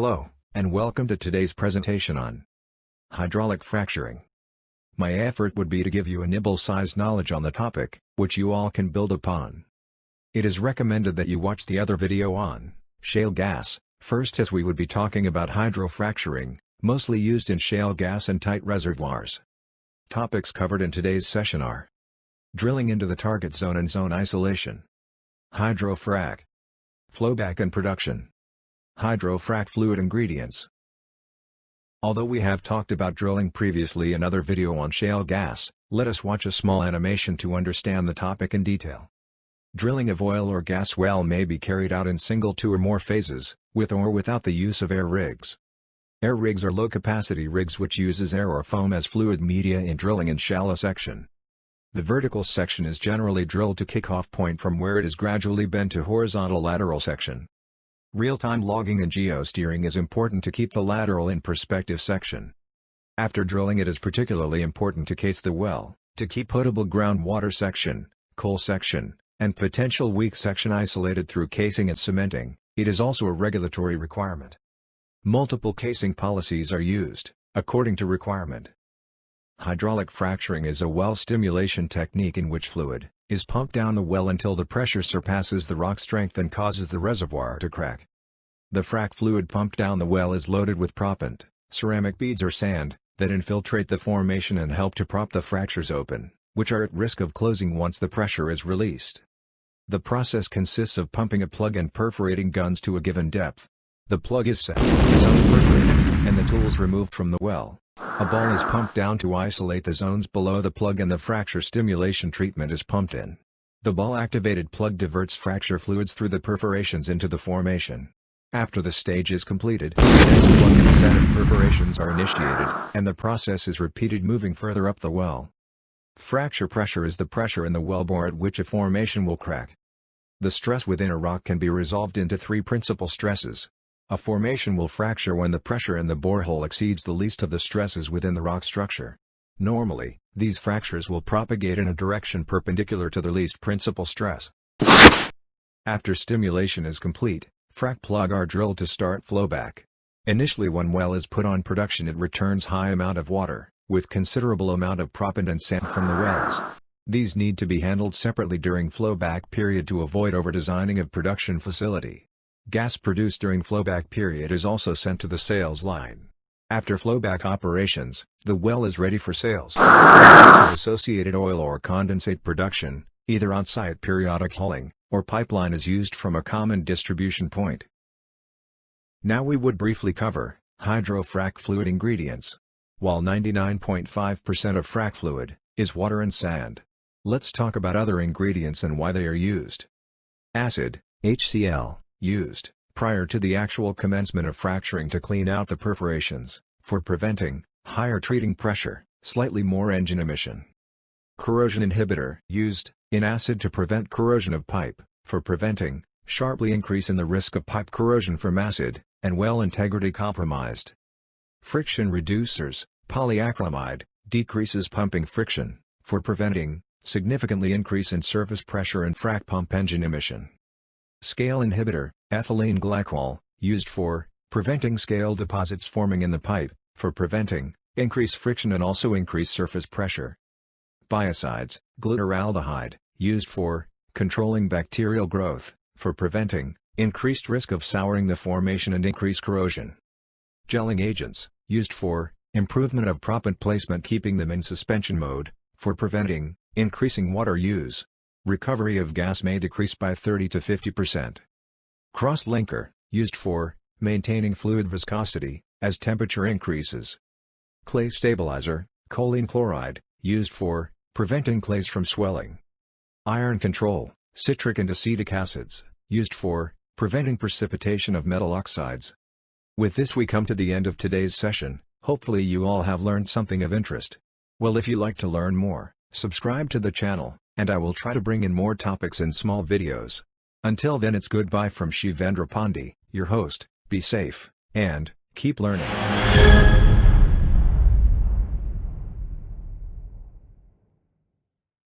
Hello, and welcome to today's presentation on hydraulic fracturing. My effort would be to give you a nibble-sized knowledge on the topic, which you all can build upon. It is recommended that you watch the other video on shale gas, first, as we would be talking about hydrofracturing, mostly used in shale gas and tight reservoirs. Topics covered in today's session are drilling into the target zone and zone isolation, hydrofrac, flowback and production, hydrofrac fluid ingredients. Although we have talked about drilling previously in other video on shale gas, let us watch a small animation to understand the topic in detail. Drilling of oil or gas well may be carried out in single, two or more phases, with or without the use of air rigs. Air rigs are low-capacity rigs which uses air or foam as fluid media in drilling in shallow section. The vertical section is generally drilled to kick-off point from where it is gradually bent to horizontal lateral section. Real-time logging and geosteering is important to keep the lateral in perspective section. After drilling, it is particularly important to case the well, to keep potable groundwater section, coal section, and potential weak section isolated through casing and cementing. It is also a regulatory requirement. Multiple casing policies are used, according to requirement. Hydraulic fracturing is a well stimulation technique in which fluid is pumped down the well until the pressure surpasses the rock strength and causes the reservoir to crack. The frac fluid pumped down the well is loaded with proppant, ceramic beads or sand, that infiltrate the formation and help to prop the fractures open, which are at risk of closing once the pressure is released. The process consists of pumping a plug and perforating guns to a given depth. The plug is set, the zone perforated, and the tools removed from the well. A ball is pumped down to isolate the zones below the plug and the fracture stimulation treatment is pumped in. The ball-activated plug diverts fracture fluids through the perforations into the formation. After the stage is completed, the next plug and set of perforations are initiated, and the process is repeated moving further up the well. Fracture pressure is the pressure in the wellbore at which a formation will crack. The stress within a rock can be resolved into three principal stresses. A formation will fracture when the pressure in the borehole exceeds the least of the stresses within the rock structure. Normally, these fractures will propagate in a direction perpendicular to the least principal stress. After stimulation is complete, frac plug are drilled to start flowback. Initially, when well is put on production, it returns high amount of water, with considerable amount of proppant and sand from the wells. These need to be handled separately during flowback period to avoid over-designing of production facility. Gas produced during flowback period is also sent to the sales line. After flowback operations, the well is ready for sales. In case of associated oil or condensate production, either on-site periodic hauling, or pipeline is used from a common distribution point. Now we would briefly cover hydrofrac fluid ingredients. While 99.5% of frac fluid is water and sand, let's talk about other ingredients and why they are used. Acid, HCl, used prior to the actual commencement of fracturing to clean out the perforations, for preventing higher treating pressure, slightly more engine emission. Corrosion inhibitor, used in acid to prevent corrosion of pipe, for preventing sharply increase in the risk of pipe corrosion from acid, and well integrity compromised. Friction reducers, polyacrylamide, decreases pumping friction, for preventing significantly increase in surface pressure and frac pump engine emission. Scale inhibitor, ethylene glycol, used for preventing scale deposits forming in the pipe, for preventing increased friction and also increased surface pressure. Biocides, glutaraldehyde, used for controlling bacterial growth, for preventing increased risk of souring the formation and increased corrosion. Gelling agents, used for improvement of proppant placement, keeping them in suspension mode, for preventing increasing water use. Recovery of gas may decrease by 30 to 50%. Cross-linker, used for maintaining fluid viscosity as temperature increases. Clay stabilizer, choline chloride, used for preventing clays from swelling. Iron control, citric and acetic acids, used for preventing precipitation of metal oxides. With this we come to the end of today's session. Hopefully you all have learned something of interest. Well, if you like to learn more, subscribe to the channel, and I will try to bring in more topics in small videos. Until then, it's goodbye from Shivendra Pandey, your host. Be safe, and keep learning.